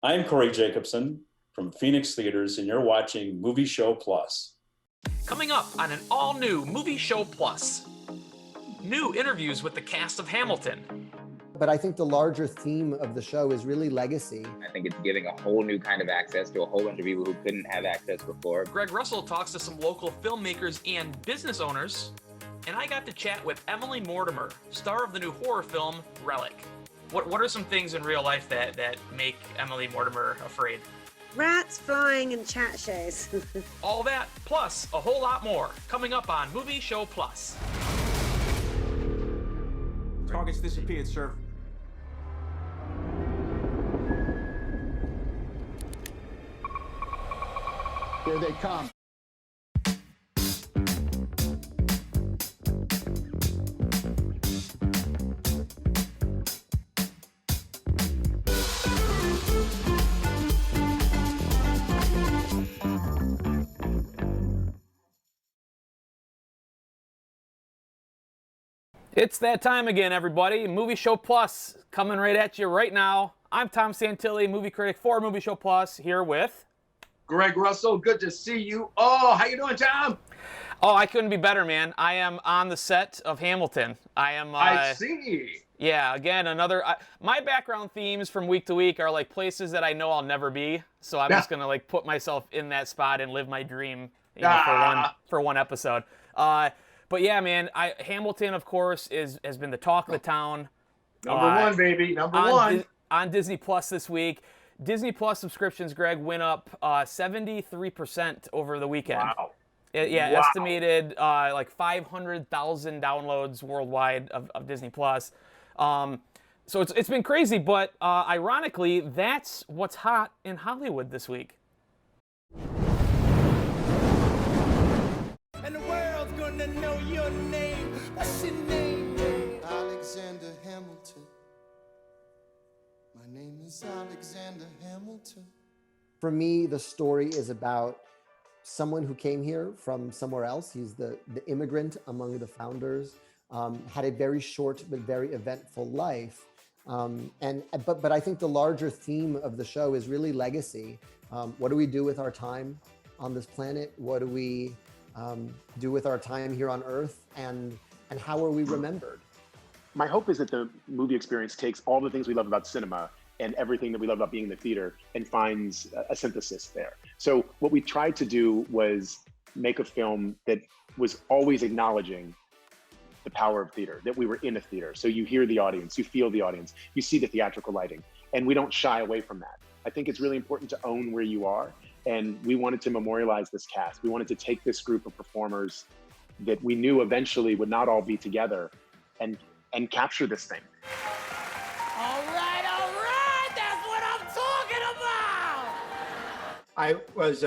I'm Corey Jacobson from Phoenix Theaters, and you're watching Movie Show Plus. Coming up on an all-new Movie Show Plus. New interviews with the cast of Hamilton. But I think the larger theme of the show is really legacy. I think it's giving a whole new kind of access to a whole bunch of people who couldn't have access before. Greg Russell talks to some local filmmakers and business owners. And I got to chat with Emily Mortimer, star of the new horror film, Relic. What are some things in real life that make Emily Mortimer afraid? Rats, flying, and chat shows. All that, plus a whole lot more, coming up on Movie Show Plus. Target's disappeared, sir. Here they come. It's that time again, everybody. Movie Show Plus coming right at you right now. I'm Tom Santilli, movie critic for Movie Show Plus, here with Greg Russell, good to see you. Oh, how you doing, Tom? Oh, I couldn't be better, man. I am on the set of Hamilton. I see. Yeah, again, another. My background themes from week to week are like places that I know I'll never be. So I'm just gonna like put myself in that spot and live my dream, for one episode. But yeah, man, Hamilton, of course, has been the talk of the town. Number one, baby. Number one. On Disney Plus this week. Disney Plus subscriptions, Greg, went up 73% over the weekend. Wow. Wow. Estimated like 500,000 downloads worldwide of Disney Plus. So it's been crazy, but ironically, that's what's hot in Hollywood this week. And the world's gonna know your name. What's your name? Alexander Hamilton. My name is Alexander Hamilton. For me, the story is about someone who came here from somewhere else. He's the immigrant among the founders, had a very short but very eventful life. But I think the larger theme of the show is really legacy. What do we do with our time on this planet? What do we do with our time here on Earth, and how are we remembered? My hope is that the movie experience takes all the things we love about cinema and everything that we love about being in the theater and finds a synthesis there. So what we tried to do was make a film that was always acknowledging the power of theater, that we were in a theater. So you hear the audience, you feel the audience, you see the theatrical lighting, and we don't shy away from that. I think it's really important to own where you are. And we wanted to memorialize this cast. We wanted to take this group of performers that we knew eventually would not all be together and capture this thing. All right, that's what I'm talking about. I was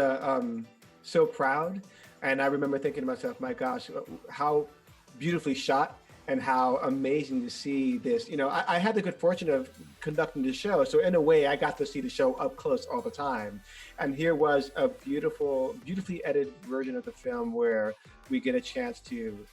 so proud, and I remember thinking to myself, my gosh, how beautifully shot and how amazing to see this. You know, I had the good fortune of conducting the show, so in a way I got to see the show up close all the time. And here was a beautifully edited version of the film where we get a chance to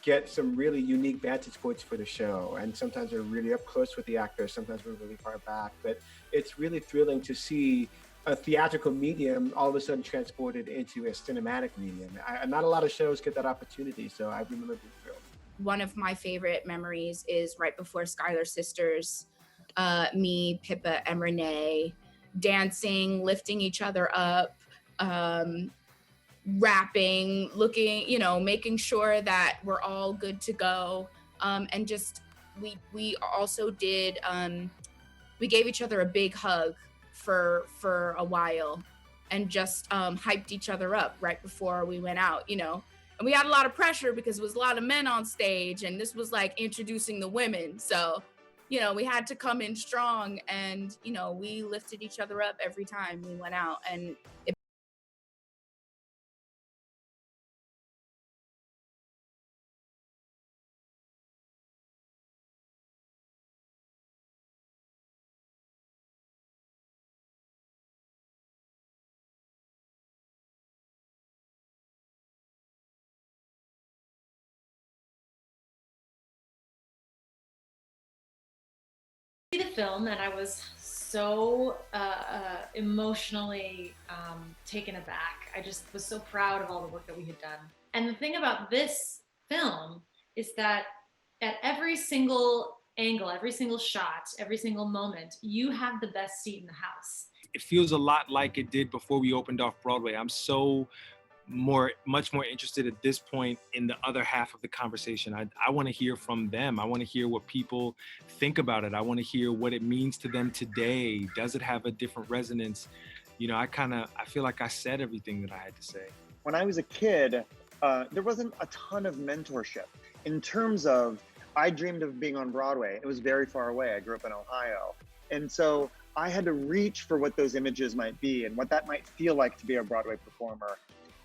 get some really unique vantage points for the show. And sometimes we're really up close with the actors, sometimes we're really far back, but it's really thrilling to see a theatrical medium all of a sudden transported into a cinematic medium. Not a lot of shows get that opportunity, so I remember being thrilled. One of my favorite memories is right before Skylar Sisters, me, Pippa, and Renee dancing, lifting each other up, rapping, looking, making sure that we're all good to go. And just, we also did, we gave each other a big hug for a while and just hyped each other up right before we went out, And we had a lot of pressure because it was a lot of men on stage, and this was like introducing the women. So, we had to come in strong, and, we lifted each other up every time we went out. And the film, and I was so emotionally taken aback. I just was so proud of all the work that we had done. And the thing about this film is that at every single angle, every single shot, every single moment, you have the best seat in the house. It feels a lot like it did before we opened off Broadway. I'm so much more interested at this point in the other half of the conversation. I want to hear from them. I want to hear what people think about it. I want to hear what it means to them today. Does it have a different resonance? You know, I feel like I said everything that I had to say. When I was a kid, there wasn't a ton of mentorship in terms of, I dreamed of being on Broadway. It was very far away. I grew up in Ohio. And so I had to reach for what those images might be and what that might feel like to be a Broadway performer.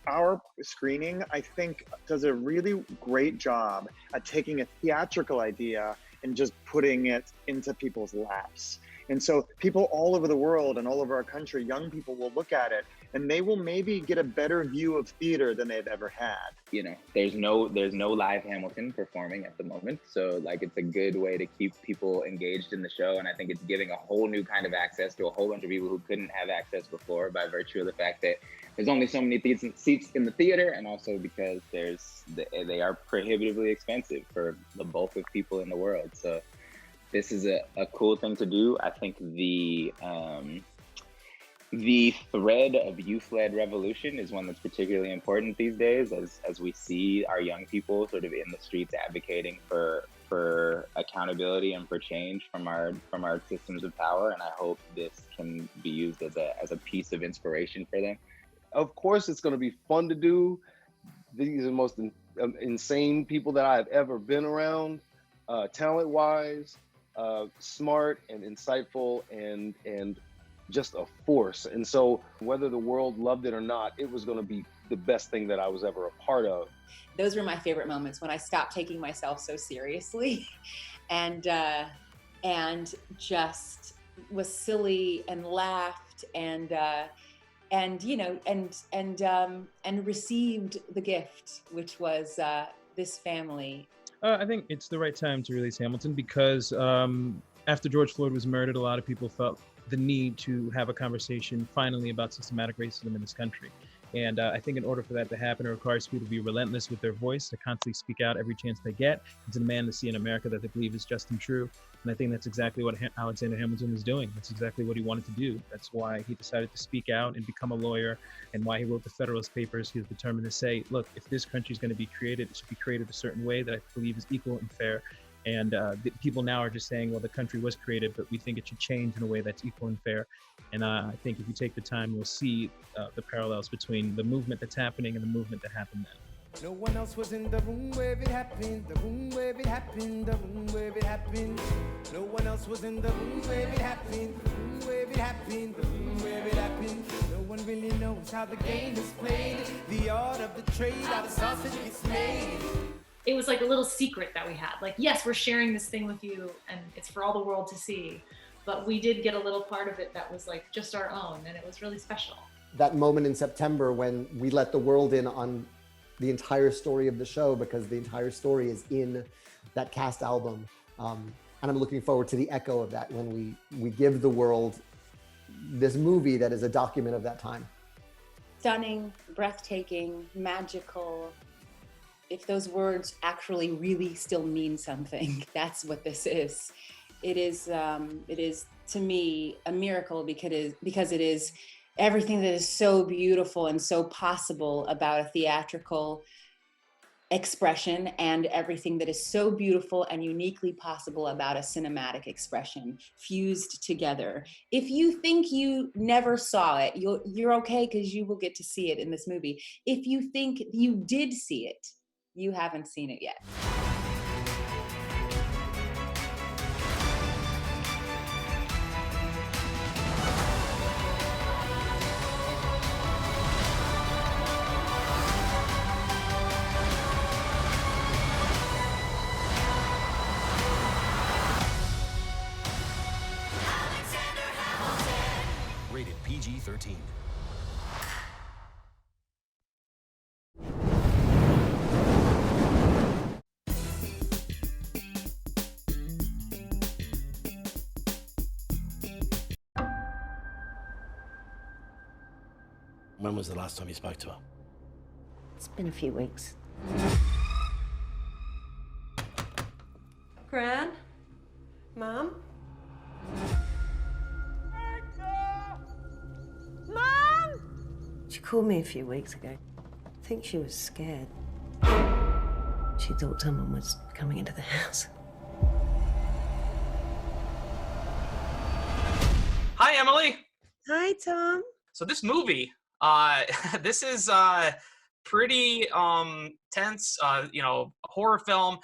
Our screening, I think, does a really great job at taking a theatrical idea and just putting it into people's laps. And so people all over the world and all over our country, young people will look at it and they will maybe get a better view of theater than they've ever had. You know, there's no live Hamilton performing at the moment. So like, it's a good way to keep people engaged in the show. And I think it's giving a whole new kind of access to a whole bunch of people who couldn't have access before by virtue of the fact that there's only so many seats in the theater, and also because they are prohibitively expensive for the bulk of people in the world. So this is a cool thing to do. I think the thread of youth-led revolution is one that's particularly important these days, as we see our young people sort of in the streets advocating for accountability and for change from our systems of power. And I hope this can be used as a piece of inspiration for them. Of course, it's going to be fun to do. These are the most insane people that I've ever been around, talent-wise, smart and insightful, and just a force. And so whether the world loved it or not, it was going to be the best thing that I was ever a part of. Those were my favorite moments, when I stopped taking myself so seriously and just was silly and laughed and you know, and received the gift, which was this family. I think it's the right time to release Hamilton because after George Floyd was murdered, a lot of people felt the need to have a conversation finally about systematic racism in this country. And I think in order for that to happen, it requires people to be relentless with their voice, to constantly speak out every chance they get, and to demand to see an America that they believe is just and true. And I think that's exactly what Alexander Hamilton was doing. That's exactly what he wanted to do. That's why he decided to speak out and become a lawyer, and why he wrote the Federalist Papers. He was determined to say, look, if this country is going to be created, it should be created a certain way that I believe is equal and fair. And people now are just saying, well, the country was created, but we think it should change in a way that's equal and fair. And I think if you take the time, you'll see the parallels between the movement that's happening and the movement that happened then. No one else was in the room where it happened, the room where it happened, the room where it happened. No one else was in the room where it happened, the room where it happened, the room where it happened. No one really knows how the game is played, the art of the trade, how the sausage gets made. It was like a little secret that we had. Like, yes, we're sharing this thing with you and it's for all the world to see, but we did get a little part of it that was like just our own, and it was really special. That moment in September when we let the world in on the entire story of the show, because the entire story is in that cast album. And I'm looking forward to the echo of that when we give the world this movie that is a document of that time. Stunning, breathtaking, magical. If those words actually really still mean something, that's what this is. It is to me a miracle because it is everything that is so beautiful and so possible about a theatrical expression, and everything that is so beautiful and uniquely possible about a cinematic expression fused together. If you think you never saw it, you're okay, because you will get to see it in this movie. If you think you did see it, you haven't seen it yet. Rated PG-13. When was the last time you spoke to her? It's been a few weeks. Gran? Mom? Mom! She called me a few weeks ago. I think she was scared. She thought someone was coming into the house. Hi, Emily. Hi, Tom. So this movie, this is pretty tense, horror film.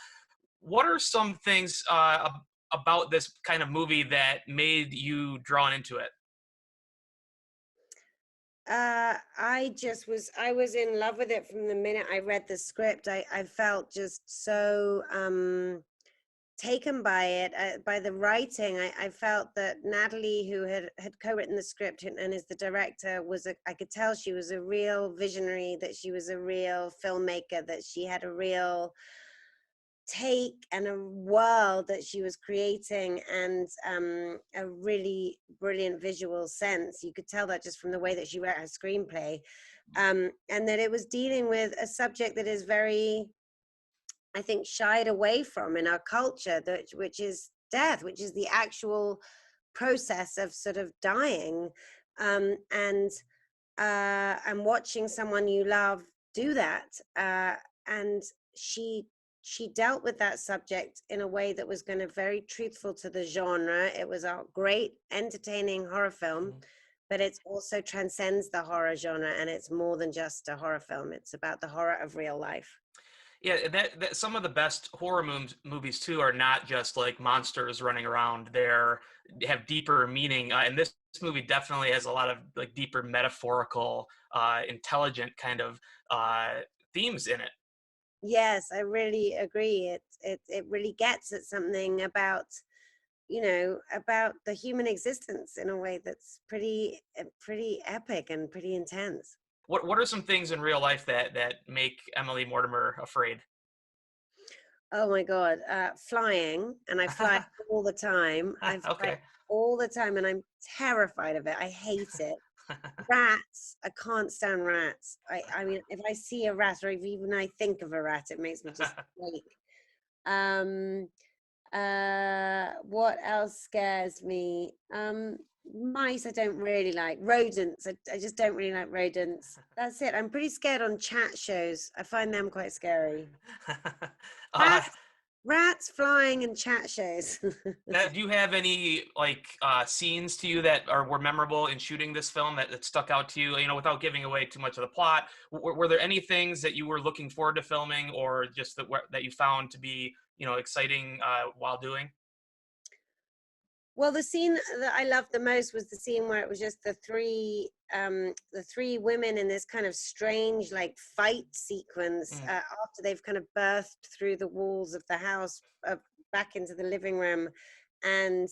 What are some things about this kind of movie that made you drawn into it? I was in love with it from the minute I read the script. I felt just so taken by it, by the writing. I felt that Natalie, who had co-written the script and is the director, I could tell she was a real visionary, that she was a real filmmaker, that she had a real take and a world that she was creating, and a really brilliant visual sense. You could tell that just from the way that she wrote her screenplay, and that it was dealing with a subject that is very, I think, shied away from in our culture, which is death, which is the actual process of sort of dying, and watching someone you love do that, and she dealt with that subject in a way that was going to very truthful to the genre. It was a great, entertaining horror film, but it also transcends the horror genre, and it's more than just a horror film. It's about the horror of real life. Yeah, that some of the best horror movies too are not just like monsters running around. They have deeper meaning, and this movie definitely has a lot of like deeper metaphorical, intelligent kind of themes in it. Yes, I really agree. It really gets at something about, about the human existence in a way that's pretty epic and pretty intense. What are some things in real life that make Emily Mortimer afraid? Oh my God, flying, and I fly all the time. I fly all the time, and I'm terrified of it. I hate it. Rats, I can't stand rats. I mean, if I see a rat, or if even I think of a rat, it makes me just wake. What else scares me? Mice I don't really like. Rodents, I just don't really like rodents. That's it. I'm pretty scared on chat shows. I find them quite scary. Rats, flying, and chat shows. Now, do you have any like scenes to you that were memorable in shooting this film that stuck out to you? Without giving away too much of the plot, were there any things that you were looking forward to filming, or just that you found to be exciting while doing? Well, the scene that I loved the most was the scene where it was just the three women in this kind of strange like fight sequence after they've kind of birthed through the walls of the house back into the living room, and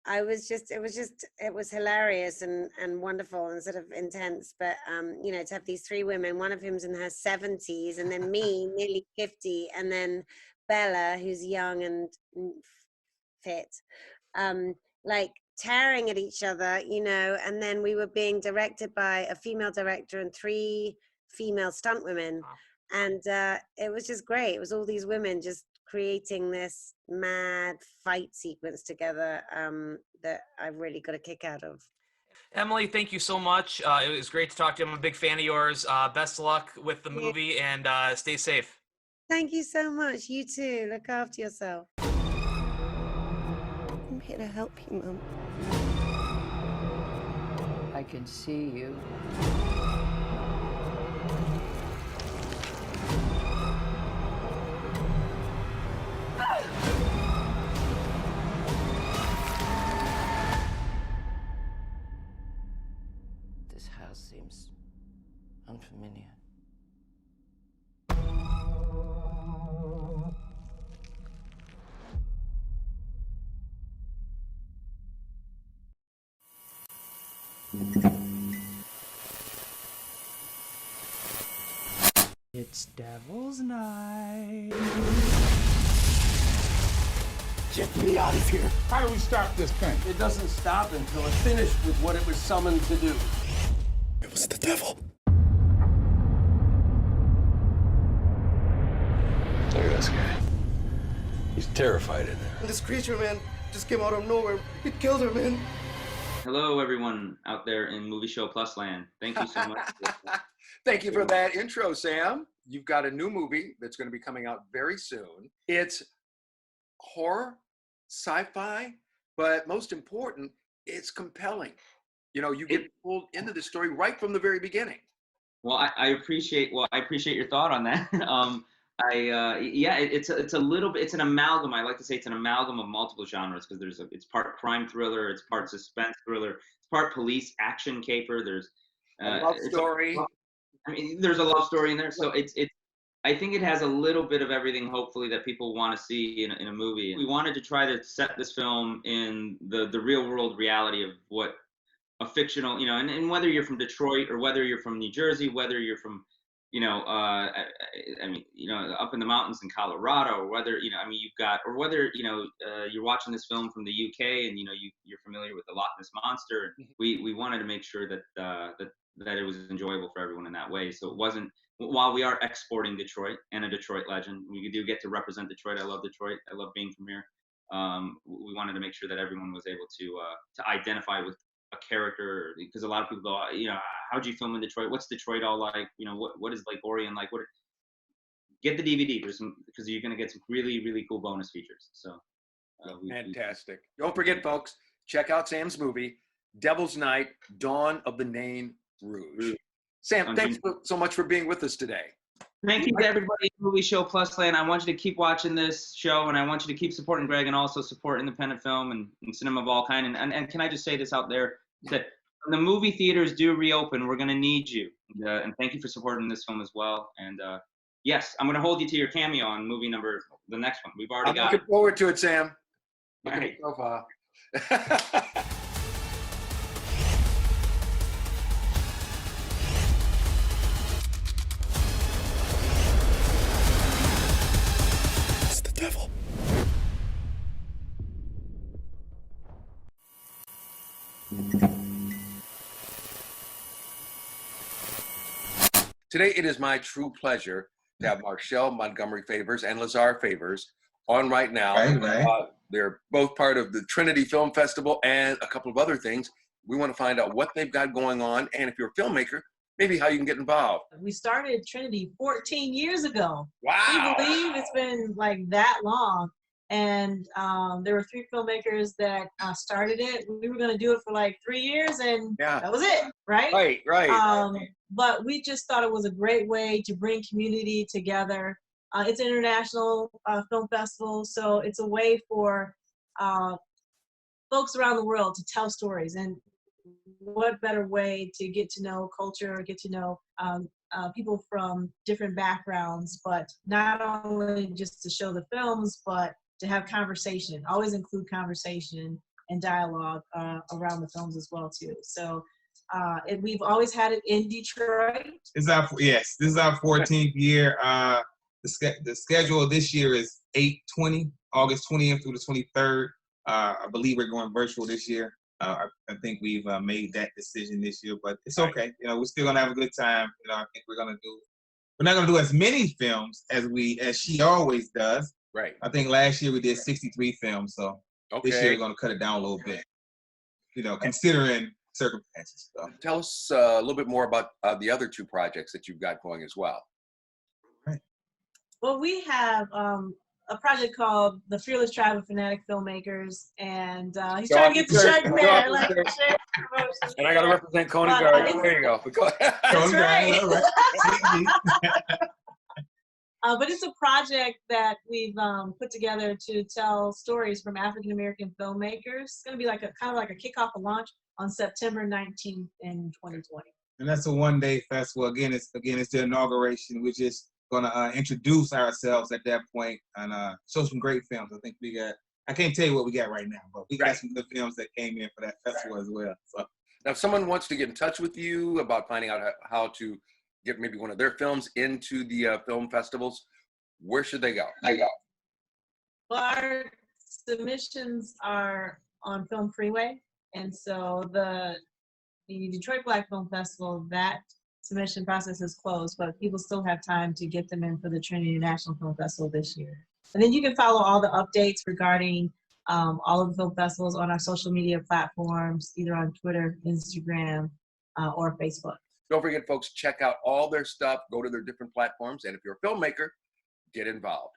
it was hilarious and wonderful and sort of intense. But to have these three women, one of whom's in her 70s, and then me, nearly 50, and then Bella, who's young and fit. Like tearing at each other, and then we were being directed by a female director and three female stunt women. Wow. And it was just great. It was all these women just creating this mad fight sequence together that I really got a kick out of. Emily, thank you so much. It was great to talk to you. I'm a big fan of yours. Best of luck with the movie, and stay safe. Thank you so much. You too. Look after yourself. I'm here to help you, Mum. I can see you. This house seems unfamiliar. It's Devil's Night. Get me out of here. How do we stop this thing? It doesn't stop until it's finished with what it was summoned to do. It was the devil. Terrified in there. This creature, man, just came out of nowhere. It killed her, man. Hello, everyone out there in Movie Show Plus land. Thank you so much. Thank you for that intro, Sam. You've got a new movie that's going to be coming out very soon. It's horror, sci-fi, but most important, it's compelling. You know, you get pulled into the story right from the very beginning. Well, I appreciate your thought on that. It's a little bit, it's an amalgam. I like to say it's an amalgam of multiple genres because it's part crime thriller, it's part suspense thriller, it's part police action caper. There's a love story. There's a love story in there. So I think it has a little bit of everything, hopefully, that people want to see in a movie. We wanted to try to set this film in the real world reality of what a fictional, and whether you're from Detroit or whether you're from New Jersey, whether you're from, up in the mountains in Colorado, or whether, whether, you're watching this film from the UK and, you're familiar with the Loch Ness Monster. We wanted to make sure that it was enjoyable for everyone in that way. So it wasn't, while we are exporting Detroit and a Detroit legend, we do get to represent Detroit. I love Detroit. I love being from here. We wanted to make sure that everyone was able to identify with a character, because a lot of people go, how'd you film in Detroit? What's Detroit all like? What is Lake Orion like? Get the DVD because you're going to get some really, really cool bonus features. So Fantastic. Don't forget, folks, check out Sam's movie, Devil's Night, Dawn of the Nain Rouge. Sam, thanks so much for being with us today. Thank you to everybody at Movie Show Plus land. I want you to keep watching this show, and I want you to keep supporting Greg and also support independent film and cinema of all kind. And can I just say this out there, that when the movie theaters do reopen, we're going to need you. And thank you for supporting this film as well. And yes, I'm going to hold you to your cameo on the next one. We've already got it. Looking forward to it, Sam. Look at your profile. Devil. Today, it is my true pleasure to have Marshall Montgomery Favors and Lazar Favors on right now. Right. They're both part of the Trinity Film Festival and a couple of other things. We want to find out what they've got going on, and if you're a filmmaker, maybe how you can get involved. We started Trinity 14 years ago. Wow. Can you believe it's been like that long? And there were 3 filmmakers that started it. We were going to do it for like 3 years, and that was it, right? Right. But we just thought it was a great way to bring community together. It's an international film festival, so it's a way for folks around the world to tell stories. And what better way to get to know culture, get to know people from different backgrounds, but not only just to show the films, but to have conversation. Always include conversation and dialogue around the films as well too. So we've always had it in Detroit. This is our 14th year. The schedule this year is 8/20, August 20th through the 23rd. I believe we're going virtual this year. I think we've made that decision this year, but it's okay. We're still gonna have a good time. I think we're not gonna do as many films as she always does. Right. I think last year we did 63 films, so this year we're gonna cut it down a little bit. Considering circumstances. So. Tell us a little bit more about the other 2 projects that you've got going as well. Right. Well, we have a project called the Fearless Tribe of Fanatic Filmmakers, and he's trying to get the shirt in there. And I got to represent Coney Guard. There you go. That's right. But it's a project that we've put together to tell stories from African American filmmakers. It's going to be like kind of like a kickoff, a launch on September 19th in 2020. And that's a one-day festival. Again, it's the inauguration. We're just going to introduce ourselves at that point and show some great films. I think I can't tell you what we got right now, but we got some good films that came in for that festival as well. So. Now, if someone wants to get in touch with you about finding out how to get maybe one of their films into the film festivals, where should they go? Well, our submissions are on Film Freeway, and so the Detroit Black Film Festival, that submission process is closed, but people still have time to get them in for the Trinity National Film Festival this year. And then you can follow all the updates regarding all of the film festivals on our social media platforms, either on Twitter, Instagram, or Facebook. Don't forget, folks, check out all their stuff, go to their different platforms, and if you're a filmmaker, get involved.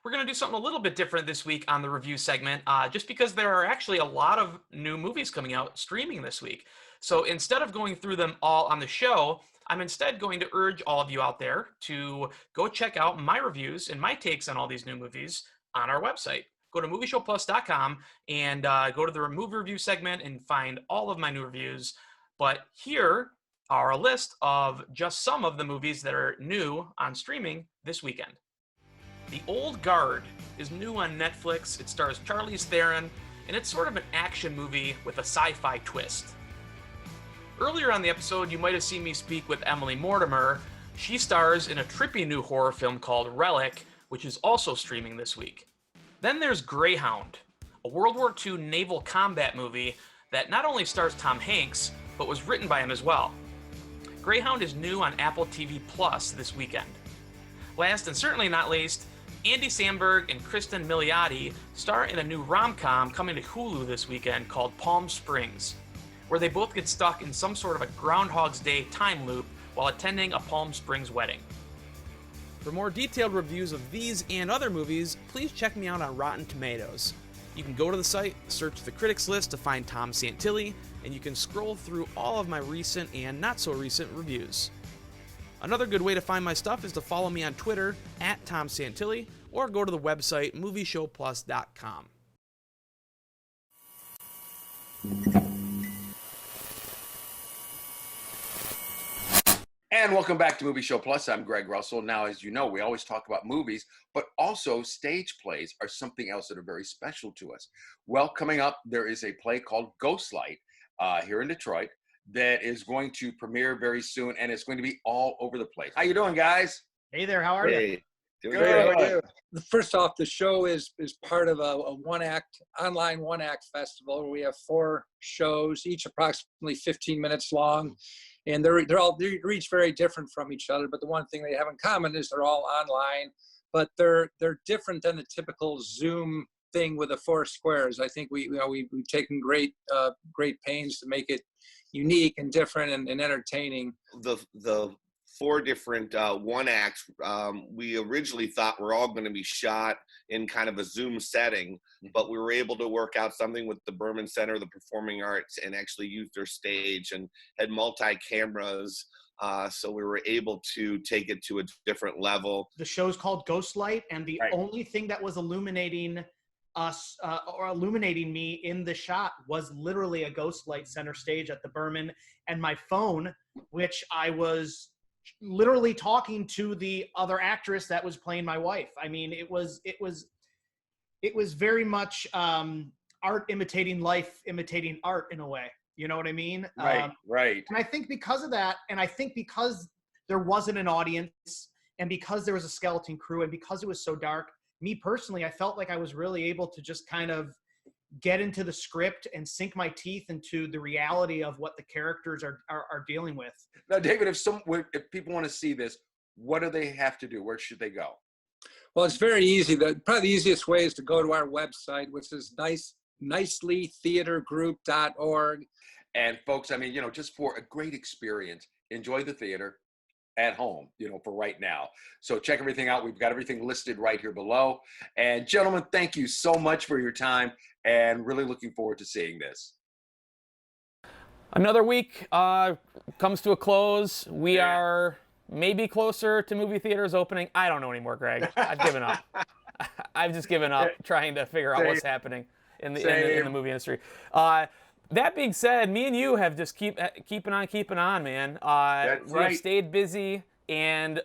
We're going to do something a little bit different this week on the review segment, just because there are actually a lot of new movies coming out streaming this week. So instead of going through them all on the show, I'm instead going to urge all of you out there to go check out my reviews and my takes on all these new movies on our website. Go to movieshowplus.com and go to the movie review segment and find all of my new reviews. But here are a list of just some of the movies that are new on streaming this weekend. The Old Guard is new on Netflix. It stars Charlize Theron, and it's sort of an action movie with a sci-fi twist. Earlier on the episode, you might have seen me speak with Emily Mortimer. She stars in a trippy new horror film called RELIC, which is also streaming this week. Then there's Greyhound, a World War II naval combat movie that not only stars Tom Hanks, but was written by him as well. Greyhound is new on Apple TV Plus this weekend. Last and certainly not least, Andy Samberg and Kristen Milioti star in a new rom-com coming to Hulu this weekend called Palm Springs, where they both get stuck in some sort of a Groundhog's Day time loop while attending a Palm Springs wedding. For more detailed reviews of these and other movies, please check me out on Rotten Tomatoes. You can go to the site, search the critics list to find Tom Santilli, and you can scroll through all of my recent and not so recent reviews. Another good way to find my stuff is to follow me on Twitter at Tom Santilli, or go to the website movieshowplus.com. And welcome back to Movie Show Plus. I'm Greg Russell. Now, as you know, we always talk about movies, but also stage plays are something else that are very special to us. Well, coming up, there is a play called Ghostlight here in Detroit that is going to premiere very soon, and it's going to be all over the place. How you doing, guys? Hey there, how are you? Doing good. How are you? First off, the show is part of a online one-act festival where we have 4 shows, each approximately 15 minutes long, and they're each very different from each other. But the one thing they have in common is they're all online, but they're different than the typical Zoom thing with the 4 squares. I think we've taken great pains to make it unique and different and entertaining. The 4 different one acts we originally thought were all going to be shot in kind of a Zoom setting, but we were able to work out something with the Berman Center of the Performing Arts and actually use their stage and had multi-cameras, so we were able to take it to a different level. The show's called Ghostlight, and the only thing that was illuminating us or illuminating me in the shot was literally a ghost light center stage at the Berman, and my phone, which I was literally talking to the other actress that was playing my wife. I mean, it was very much art imitating life, imitating art in a way. You know what I mean? Right. And I think because of that, and I think because there wasn't an audience, and because there was a skeleton crew, and because it was so dark, me personally, I felt like I was really able to just kind of get into the script and sink my teeth into the reality of what the characters are dealing with. Now, David, if people want to see this, what do they have to do? Where should they go? Well, it's very easy. Probably the easiest way is to go to our website, which is nicelytheatergroup.org. And folks, I mean, just for a great experience, enjoy the theater at home, for right now. So check everything out. We've got everything listed right here below. And gentlemen, thank you so much for your time, and really looking forward to seeing this. Another week comes to a close. We are maybe closer to movie theaters opening. I don't know anymore, Greg. I've given up. I've just given up trying to figure out what's happening in the movie industry. That being said, me and you have just keeping on, man. We've stayed busy, and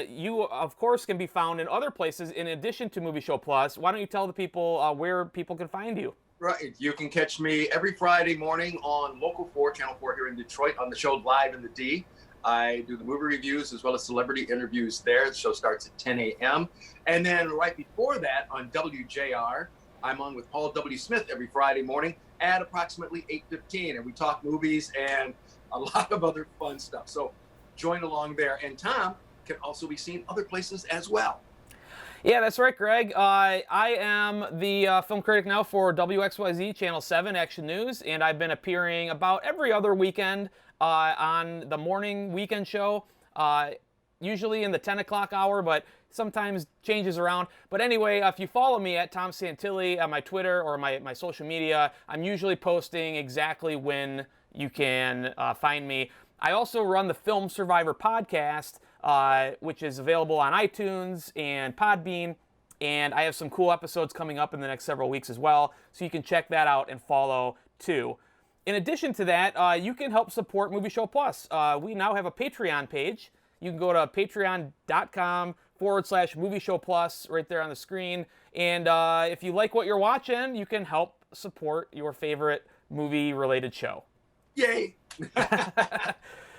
you, of course, can be found in other places in addition to Movie Show Plus. Why don't you tell the people where people can find you? Right. You can catch me every Friday morning on Local 4, Channel 4 here in Detroit on the show Live in the D. I do the movie reviews as well as celebrity interviews there. The show starts at 10 a.m. And then right before that on WJR, I'm on with Paul W. Smith every Friday morning at approximately 8:15. And we talk movies and a lot of other fun stuff. So join along there. And Tom can also be seen other places as well. Yeah, that's right, Greg. I am the film critic now for WXYZ Channel 7 Action News, and I've been appearing about every other weekend on the morning weekend show, usually in the 10 o'clock hour, but sometimes changes around. But anyway, if you follow me at Tom Santilli on my Twitter or my social media, I'm usually posting exactly when you can find me. I also run the Film Survivor podcast, which is available on iTunes and Podbean, and I have some cool episodes coming up in the next several weeks as well, so you can check that out and follow too. In addition to that, you can help support Movie Show Plus. We now have a Patreon page. You can go to patreon.com/Movie Show Plus right there on the screen, and if you like what you're watching, you can help support your favorite movie-related show. Yay!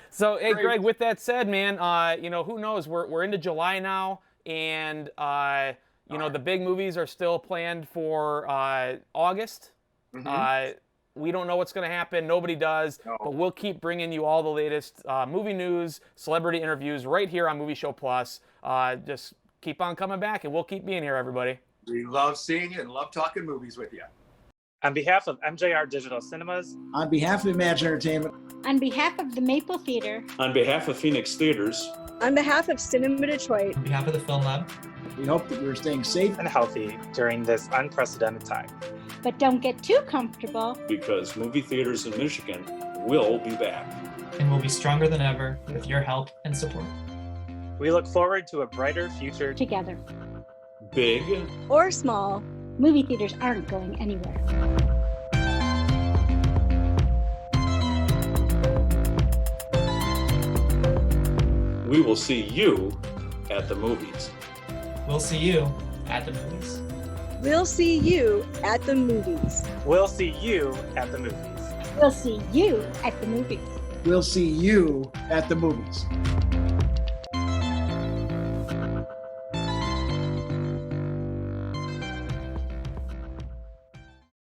So, hey, Greg, with that said, man, who knows? We're into July now, and, the big movies are still planned for August. Mm-hmm. We don't know what's going to happen. Nobody does. No. But we'll keep bringing you all the latest movie news, celebrity interviews right here on Movie Show Plus. Just keep on coming back, and we'll keep being here, everybody. We love seeing you and love talking movies with you. On behalf of MJR Digital Cinemas. On behalf of Imagine Entertainment. On behalf of the Maple Theater. On behalf of Phoenix Theaters. On behalf of Cinema Detroit. On behalf of the Film Lab. We hope that you're staying safe and healthy during this unprecedented time. But don't get too comfortable. Because movie theaters in Michigan will be back. And we'll be stronger than ever with your help and support. We look forward to a brighter future together. Big or small. Movie theaters aren't going anywhere. We will see you at the movies. We'll see you at the movies. We'll see you at the movies. We'll see you at the movies. We'll see you at the movies. We'll see you at the movies.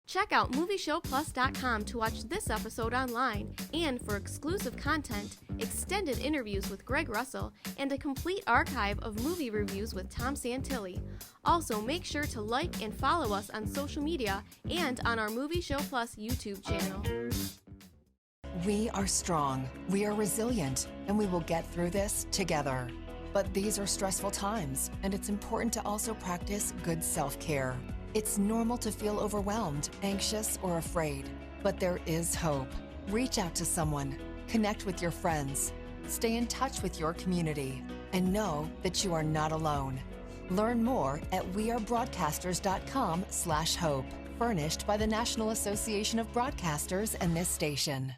Check out MovieShowPlus.com to watch this episode online and for exclusive content, extended interviews with Greg Russell, and a complete archive of movie reviews with Tom Santilli. Also, make sure to like and follow us on social media and on our Movie Show Plus YouTube channel. We are strong, we are resilient, and we will get through this together. But these are stressful times, and it's important to also practice good self-care. It's normal to feel overwhelmed, anxious, or afraid, but there is hope. Reach out to someone, connect with your friends, stay in touch with your community, and know that you are not alone. Learn more at wearebroadcasters.com/hope, furnished by the National Association of Broadcasters and this station.